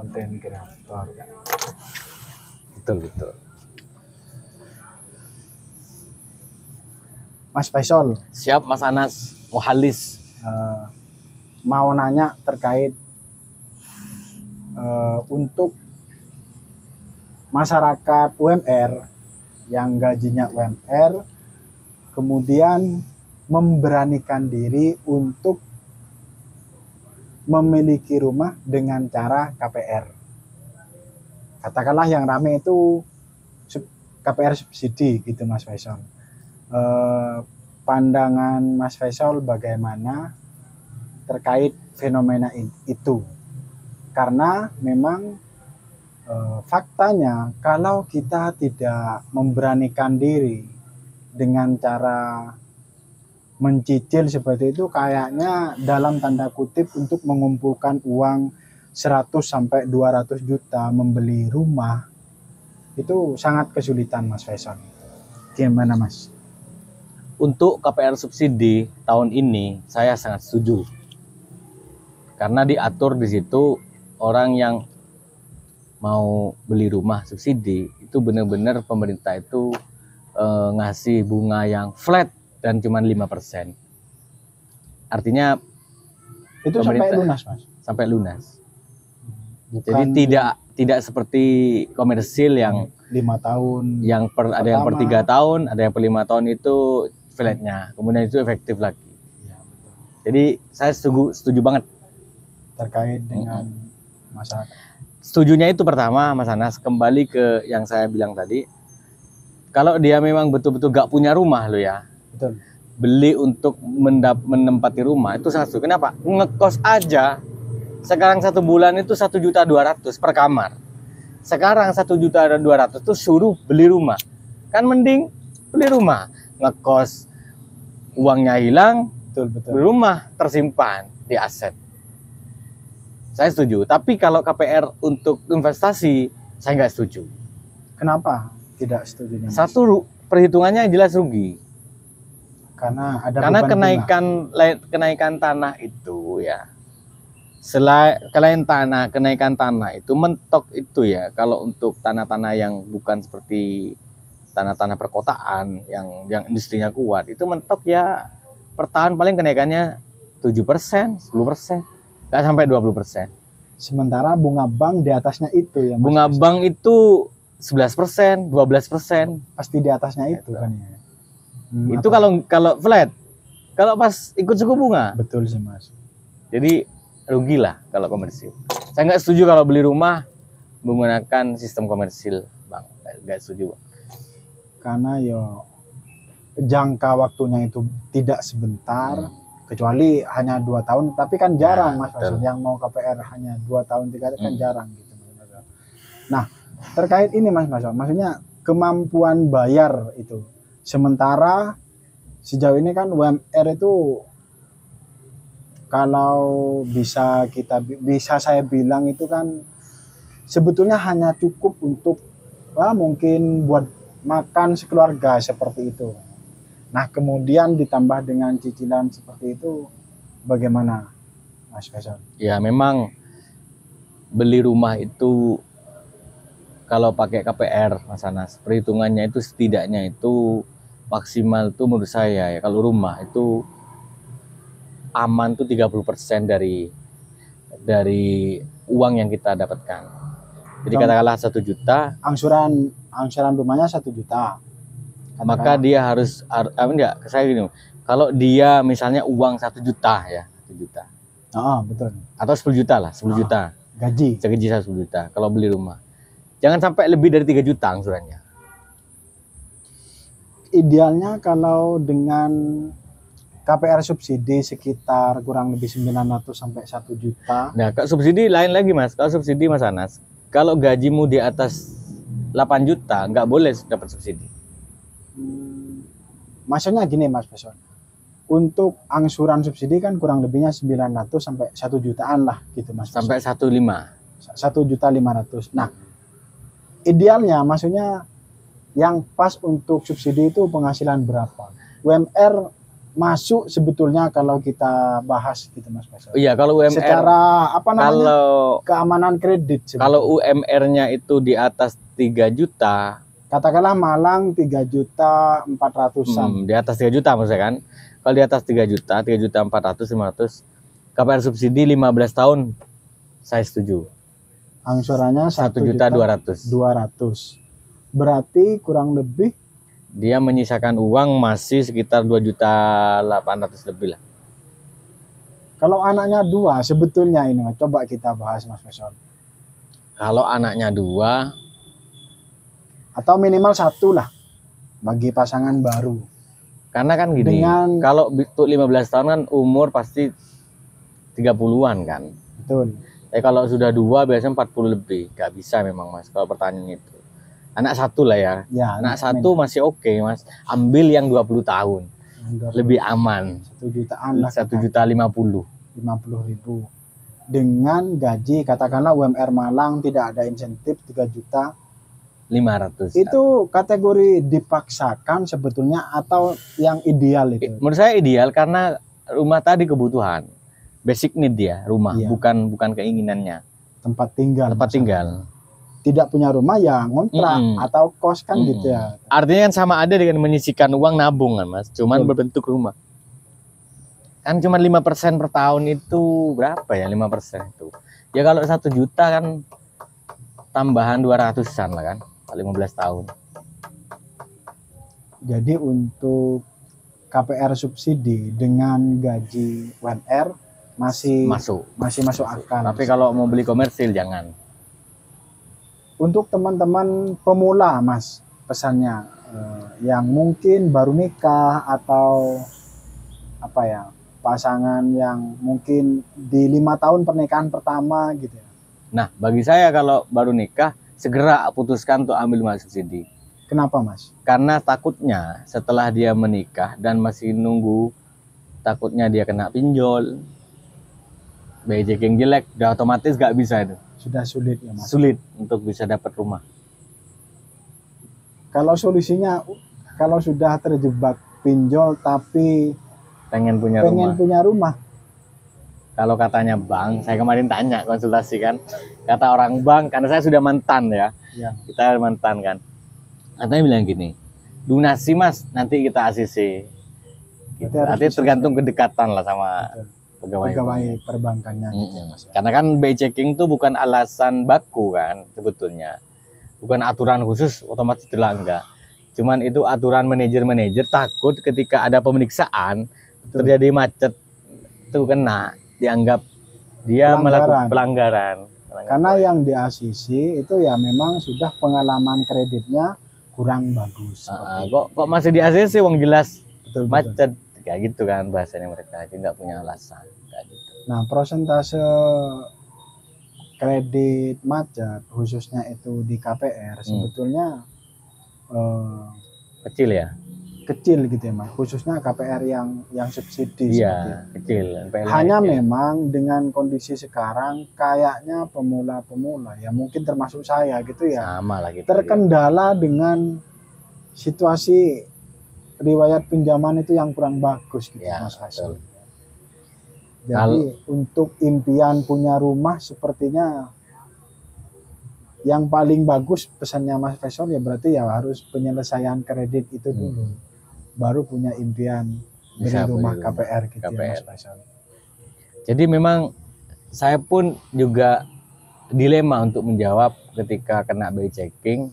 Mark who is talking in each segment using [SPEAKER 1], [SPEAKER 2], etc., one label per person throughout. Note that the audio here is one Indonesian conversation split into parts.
[SPEAKER 1] konten kreator.
[SPEAKER 2] Betul.
[SPEAKER 1] Mas Faisal,
[SPEAKER 2] Siap Mas Anas, Muhalis.
[SPEAKER 1] mau nanya terkait untuk masyarakat UMR yang gajinya UMR kemudian memberanikan diri untuk memiliki rumah dengan cara KPR. Katakanlah yang rame itu KPR subsidi gitu Mas Faisal. Pandangan Mas Faisal bagaimana terkait fenomena itu? Karena memang faktanya kalau kita tidak memberanikan diri dengan cara mencicil seperti itu, kayaknya dalam tanda kutip untuk mengumpulkan uang 100 sampai 200 juta membeli rumah itu sangat kesulitan Mas Faisal. Gimana Mas?
[SPEAKER 2] Untuk KPR subsidi tahun ini saya sangat setuju. Karena diatur di situ orang yang mau beli rumah subsidi itu benar-benar pemerintah itu ngasih bunga yang flat dan cuma 5%. Artinya
[SPEAKER 1] itu sampai lunas Mas?
[SPEAKER 2] Sampai lunas.
[SPEAKER 1] Bukan
[SPEAKER 2] jadi tidak seperti komersil yang
[SPEAKER 1] 5 tahun,
[SPEAKER 2] yang ada yang per 3 tahun, ada yang per 5 tahun itu flatnya, kemudian itu efektif lagi.
[SPEAKER 1] Ya, betul.
[SPEAKER 2] Jadi saya setuju banget
[SPEAKER 1] terkait dengan masyarakat.
[SPEAKER 2] Setujunya itu pertama Mas Anas, kembali ke yang saya bilang tadi, kalau dia memang betul-betul gak punya rumah lo ya,
[SPEAKER 1] betul,
[SPEAKER 2] beli untuk menempati rumah itu sangat setuju. Kenapa? Ngekos aja sekarang 1 bulan itu 1.200.000 per kamar. Sekarang 1.200.000 tuh suruh beli rumah, kan mending beli rumah. Ngekos uangnya hilang,
[SPEAKER 1] betul.
[SPEAKER 2] beli rumah tersimpan di aset. Saya setuju, tapi kalau KPR untuk investasi saya nggak setuju.
[SPEAKER 1] Kenapa tidak setuju?
[SPEAKER 2] Satu, perhitungannya jelas rugi.
[SPEAKER 1] Karena
[SPEAKER 2] kenaikan tanah itu ya, kenaikan tanah itu mentok itu ya. Kalau untuk tanah-tanah yang bukan seperti tanah-tanah perkotaan yang industrinya kuat, itu mentok ya per tahun paling kenaikannya 7%, 10%, nggak sampai 20%.
[SPEAKER 1] Sementara bunga bank di atasnya itu ya.
[SPEAKER 2] Bunga bank itu 11%, 12%.
[SPEAKER 1] Pasti di atasnya itu kan ya.
[SPEAKER 2] Itu kalau flat. Kalau pas ikut suku bunga.
[SPEAKER 1] Betul sih Mas.
[SPEAKER 2] Jadi rugilah kalau komersil. Saya nggak setuju kalau beli rumah menggunakan sistem komersil, Bang. Nggak setuju, Bang.
[SPEAKER 1] Karena ya jangka waktunya itu tidak sebentar, kecuali hanya 2 tahun, tapi kan jarang Mas Faisal yang mau KPR hanya 2 tahun 3 tahun kan jarang gitu Mas. Nah, terkait ini Mas Faisal, maksudnya kemampuan bayar itu. Sementara sejauh ini kan UMR itu kalau bisa saya bilang itu kan sebetulnya hanya cukup untuk mungkin buat makan sekeluarga seperti itu. Nah, kemudian ditambah dengan cicilan seperti itu, bagaimana Mas Faisal?
[SPEAKER 2] Ya, memang beli rumah itu kalau pakai KPR, Mas Anas, perhitungannya itu setidaknya itu maksimal tuh menurut saya ya, kalau rumah itu aman tuh 30% dari uang yang kita dapatkan. Jadi katakanlah 1 juta,
[SPEAKER 1] angsuran rumahnya 1 juta.
[SPEAKER 2] Maka dia harus enggak, saya gini, kalau dia misalnya uang 1 juta ya, 1 juta.
[SPEAKER 1] Betul.
[SPEAKER 2] Atau 10 juta lah, 10 juta.
[SPEAKER 1] Gaji
[SPEAKER 2] 10 juta kalau beli rumah. Jangan sampai lebih dari 3 juta angsurannya.
[SPEAKER 1] Idealnya kalau dengan KPR subsidi sekitar kurang lebih 900 sampai 1 juta.
[SPEAKER 2] Nah, kalau subsidi lain lagi Mas. Kalau subsidi Mas Anas, kalau gajimu di atas 8 juta nggak boleh dapat subsidi.
[SPEAKER 1] Maksudnya gini Mas Faisal, untuk angsuran subsidi kan kurang lebihnya 900 sampai 1 jutaan lah gitu Mas Faisal.
[SPEAKER 2] Sampai 1,5.
[SPEAKER 1] 1.500.000. Nah, idealnya maksudnya yang pas untuk subsidi itu penghasilan berapa? UMR masuk sebetulnya kalau kita bahas gitu Mas Faisal.
[SPEAKER 2] Iya, kalau UMR
[SPEAKER 1] Secara apa namanya?
[SPEAKER 2] kalau
[SPEAKER 1] Keamanan kredit.
[SPEAKER 2] kalau UMR-nya itu di atas 3 juta,
[SPEAKER 1] Katakanlah Malang 3.400.000-an.
[SPEAKER 2] di atas 3 juta maksudnya kan. Kalau di atas 3 juta, 3.400.000, 500, KPR subsidi 15 tahun, saya setuju.
[SPEAKER 1] Angsurannya
[SPEAKER 2] 1.200.000.
[SPEAKER 1] 1.200.000. Berarti kurang lebih
[SPEAKER 2] Dia menyisakan uang masih sekitar 2.800.000 lebih lah.
[SPEAKER 1] kalau anaknya 2 sebetulnya ini Mas, coba kita bahas Mas Faisal.
[SPEAKER 2] Kalau anaknya 2,
[SPEAKER 1] Atau minimal 1 lah bagi pasangan baru.
[SPEAKER 2] karena kan gini,
[SPEAKER 1] Dengan-
[SPEAKER 2] kalau untuk 15 tahun kan umur pasti 30-an kan.
[SPEAKER 1] Betul.
[SPEAKER 2] Tapi kalau sudah 2 biasanya 40 lebih. Gak bisa memang Mas kalau pertanyaan itu. Anak 1 lah ya.
[SPEAKER 1] Ya,
[SPEAKER 2] Anak 1 masih oke Mas. Ambil yang 20 tahun. Lebih aman.
[SPEAKER 1] 1 jutaan lah.
[SPEAKER 2] 1.050.000.
[SPEAKER 1] 50.000 dengan gaji katakanlah UMR Malang tidak ada insentif 3.500.000.
[SPEAKER 2] 500.
[SPEAKER 1] Itu kategori dipaksakan sebetulnya atau yang ideal itu?
[SPEAKER 2] Menurut saya ideal karena rumah tadi kebutuhan. Basic need dia, rumah,
[SPEAKER 1] Iya.
[SPEAKER 2] bukan keinginannya.
[SPEAKER 1] Tempat tinggal.
[SPEAKER 2] Tempat
[SPEAKER 1] misalnya.
[SPEAKER 2] tinggal.
[SPEAKER 1] Tidak punya rumah ya ngontrak atau kos kan gitu ya.
[SPEAKER 2] Artinya kan sama ada dengan menyisihkan uang nabung kan Mas, cuman
[SPEAKER 1] Betul.
[SPEAKER 2] berbentuk rumah. Kan cuma 5% per tahun itu berapa ya 5% itu? Ya kalau 1 juta kan tambahan 200-an lah kan, 15 tahun.
[SPEAKER 1] Jadi untuk KPR subsidi dengan gaji UMR masih
[SPEAKER 2] Masuk.
[SPEAKER 1] masuk akal.
[SPEAKER 2] Tapi kalau mau beli komersil jangan.
[SPEAKER 1] Untuk teman-teman pemula Mas, pesannya yang mungkin baru nikah atau apa ya, pasangan yang mungkin di 5 tahun pernikahan pertama gitu ya.
[SPEAKER 2] Nah, bagi saya kalau baru nikah segera putuskan untuk ambil rumah subsidi.
[SPEAKER 1] Kenapa Mas?
[SPEAKER 2] Karena takutnya setelah dia menikah dan masih nunggu, takutnya dia kena pinjol, biaya checking jelek, udah otomatis gak bisa itu.
[SPEAKER 1] Sudah sulit ya Mas.
[SPEAKER 2] Sulit untuk bisa dapat rumah.
[SPEAKER 1] Kalau solusinya kalau sudah terjebak pinjol tapi
[SPEAKER 2] Pengen punya
[SPEAKER 1] pengen
[SPEAKER 2] rumah.
[SPEAKER 1] punya rumah,
[SPEAKER 2] Kalau katanya bank, saya kemarin tanya konsultasi kan, kata orang bank, karena saya sudah mantan ya,
[SPEAKER 1] ya.
[SPEAKER 2] kita mantan kan, katanya bilang gini, lunasi Mas, nanti kita ACC. Gitu.
[SPEAKER 1] Berarti harus
[SPEAKER 2] Nanti
[SPEAKER 1] bisa
[SPEAKER 2] tergantung kedekatan lah sama
[SPEAKER 1] Betul.
[SPEAKER 2] pegawai.
[SPEAKER 1] Pegawai perbankannya gitu ya Mas.
[SPEAKER 2] Karena kan BI checking itu bukan alasan baku kan sebetulnya, bukan aturan khusus otomatis dilanggar. Cuman itu aturan manajer takut ketika ada pemeriksaan terjadi macet itu kena dianggap dia melakukan pelanggaran.
[SPEAKER 1] Karena yang di ACC itu ya memang sudah pengalaman kreditnya kurang bagus.
[SPEAKER 2] Kok masih di ACC wong jelas
[SPEAKER 1] Betul, betul.
[SPEAKER 2] macet kayak gitu kan bahasanya, mereka aja nggak punya alasan kayak gitu.
[SPEAKER 1] Nah, persentase kredit macet khususnya itu di KPR sebetulnya
[SPEAKER 2] Kecil ya.
[SPEAKER 1] kecil gitu ya Mas, khususnya KPR yang subsidi.
[SPEAKER 2] Iya, kecil.
[SPEAKER 1] Hanya memang dengan kondisi sekarang kayaknya pemula-pemula ya mungkin termasuk saya gitu ya,
[SPEAKER 2] sama lah gitu.
[SPEAKER 1] terkendala dengan situasi riwayat pinjaman itu yang kurang bagus gitu
[SPEAKER 2] Ya,
[SPEAKER 1] Mas Hasil.
[SPEAKER 2] betul.
[SPEAKER 1] Jadi untuk impian punya rumah sepertinya yang paling bagus pesannya Mas Faisal ya berarti ya harus penyelesaian kredit itu dulu. Baru punya impian beli
[SPEAKER 2] Bisa
[SPEAKER 1] rumah
[SPEAKER 2] beli
[SPEAKER 1] KPR gitu
[SPEAKER 2] KPR.
[SPEAKER 1] ya Mas Faisal.
[SPEAKER 2] Jadi memang saya pun juga dilema untuk menjawab ketika kena BI checking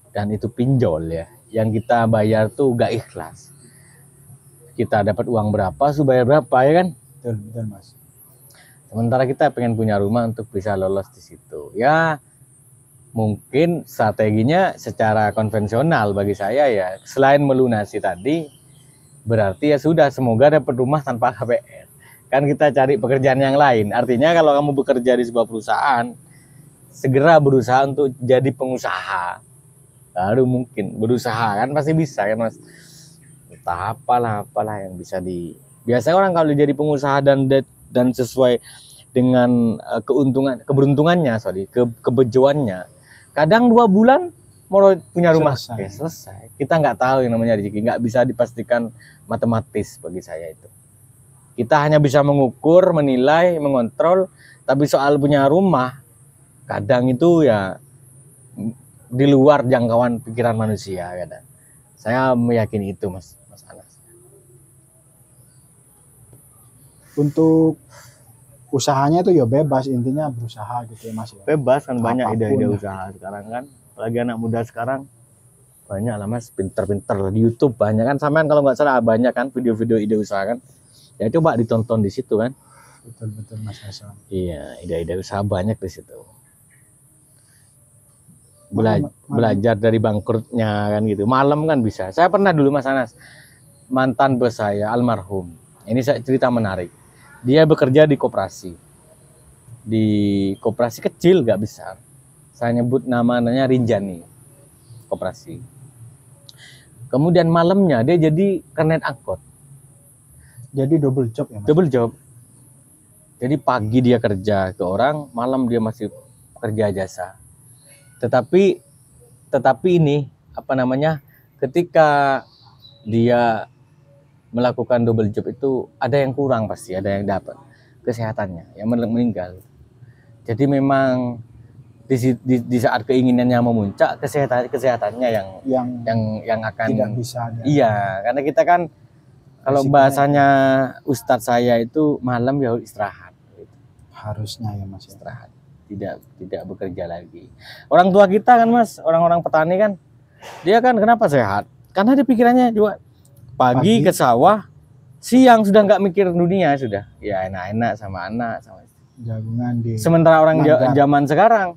[SPEAKER 2] dan itu pinjol ya. Yang kita bayar tuh gak ikhlas. Kita dapat uang berapa, bayar berapa ya kan?
[SPEAKER 1] Betul, betul Mas.
[SPEAKER 2] Sementara kita pengen punya rumah untuk bisa lolos di situ. Ya mungkin strateginya secara konvensional bagi saya ya, selain melunasi tadi, berarti ya sudah semoga dapat rumah tanpa KPR. Kan kita cari pekerjaan yang lain. Artinya kalau kamu bekerja di sebuah perusahaan, segera berusaha untuk jadi pengusaha. Baru mungkin berusaha kan pasti bisa kan Mas. Entah apalah yang bisa di. Biasanya orang kalau jadi pengusaha dan sesuai dengan keberuntungannya, kebejuannya, kadang 2 bulan mau punya rumah
[SPEAKER 1] Selesai.
[SPEAKER 2] ya selesai. Kita nggak tahu yang namanya rezeki, nggak bisa dipastikan matematis bagi saya itu. Kita hanya bisa mengukur, menilai, mengontrol, tapi soal punya rumah kadang itu ya di luar jangkauan pikiran manusia kadang. Saya meyakini itu Mas Anas.
[SPEAKER 1] Untuk usahanya itu ya bebas, intinya berusaha gitu ya Mas ya.
[SPEAKER 2] Bebas kan, banyak
[SPEAKER 1] Apapun
[SPEAKER 2] ide-ide
[SPEAKER 1] lah.
[SPEAKER 2] usaha sekarang kan. Apalagi anak muda sekarang banyak lah Mas, pinter-pinter di YouTube banyak kan. Sampean kalau nggak salah banyak kan video-video ide usaha kan. Ya coba ditonton di situ kan.
[SPEAKER 1] Betul Mas Faisal.
[SPEAKER 2] Iya, ide-ide usaha banyak di situ.
[SPEAKER 1] Malam-
[SPEAKER 2] Belajar dari bangkrutnya kan gitu. Malam kan bisa. Saya pernah dulu Mas Anas, mantan bos saya almarhum. Ini saya cerita menarik. Dia bekerja di koperasi. Di koperasi kecil gak besar. Saya nyebut namanya Rinjani. Koperasi. Kemudian malamnya dia jadi kernet angkot.
[SPEAKER 1] Jadi double job ya Mas.
[SPEAKER 2] Double job. Jadi pagi dia kerja ke orang, malam dia masih kerja jasa. Tetapi ini apa namanya? Ketika dia melakukan double job itu ada yang kurang pasti, ada yang dapat kesehatannya, yang meninggal. Jadi memang di saat keinginannya memuncak, kesehatannya yang akan
[SPEAKER 1] tidak bisa dia.
[SPEAKER 2] Iya, karena kita kan kalau
[SPEAKER 1] Resikonya
[SPEAKER 2] bahasanya Ustadz saya itu malam ya istirahat, gitu.
[SPEAKER 1] Harusnya ya Mas.
[SPEAKER 2] Istirahat, tidak bekerja lagi. Orang tua kita kan Mas, orang-orang petani kan, dia kan kenapa sehat? Karena dia pikirannya juga pagi ke sawah, siang sudah nggak mikir dunia sudah, ya enak-enak sama anak sama istri.
[SPEAKER 1] Jagungan di.
[SPEAKER 2] Sementara orang
[SPEAKER 1] Langgar.
[SPEAKER 2] zaman sekarang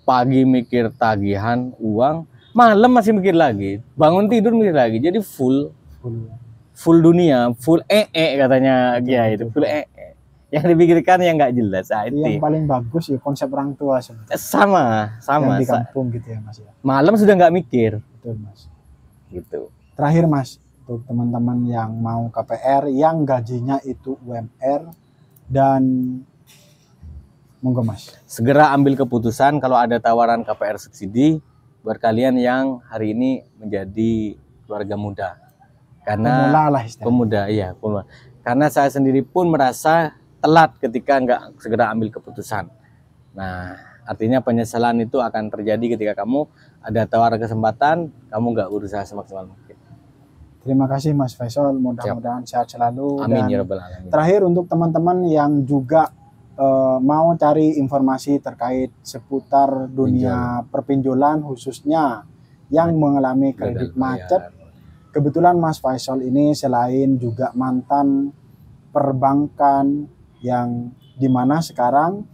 [SPEAKER 2] pagi mikir tagihan uang, malam masih mikir lagi, bangun tidur mikir lagi, jadi full dunia, full katanya dia itu full yang dipikirkan yang nggak jelas.
[SPEAKER 1] Yang paling bagus ya konsep orang tua sebenarnya.
[SPEAKER 2] Sama
[SPEAKER 1] Yang di kampung gitu ya Mas ya.
[SPEAKER 2] Malam sudah nggak mikir.
[SPEAKER 1] Betul Mas.
[SPEAKER 2] Gitu.
[SPEAKER 1] Terakhir Mas, untuk teman-teman yang mau KPR yang gajinya itu UMR dan monggo Mas.
[SPEAKER 2] Segera ambil keputusan kalau ada tawaran KPR subsidi buat kalian yang hari ini menjadi keluarga muda. Karena
[SPEAKER 1] Pemula lah istilahnya.
[SPEAKER 2] pemuda, iya, pemula. Karena saya sendiri pun merasa telat ketika nggak segera ambil keputusan. Nah, artinya penyesalan itu akan terjadi ketika kamu ada tawaran kesempatan, kamu nggak berusaha semaksimal mungkin.
[SPEAKER 1] Terima kasih Mas Faisal, mudah-mudahan sehat selalu.
[SPEAKER 2] Amin
[SPEAKER 1] Dan
[SPEAKER 2] ya rabbal alamin.
[SPEAKER 1] terakhir untuk teman-teman yang juga mau cari informasi terkait seputar dunia perpinjolan khususnya yang mengalami kredit macet. Kebetulan Mas Faisal ini selain juga mantan perbankan yang dimana sekarang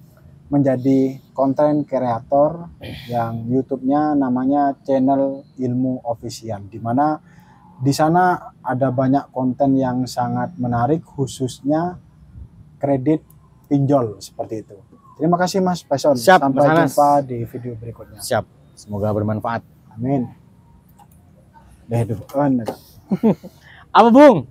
[SPEAKER 1] menjadi konten kreator yang YouTube-nya namanya channel Ilmu Official, dimana di sana ada banyak konten yang sangat menarik khususnya kredit pinjol seperti itu. Terima kasih Mas Faisal.
[SPEAKER 2] Siap,
[SPEAKER 1] Sampai
[SPEAKER 2] Mas Anas.
[SPEAKER 1] jumpa di video berikutnya.
[SPEAKER 2] Siap, semoga bermanfaat.
[SPEAKER 1] Amin. Apa Bung?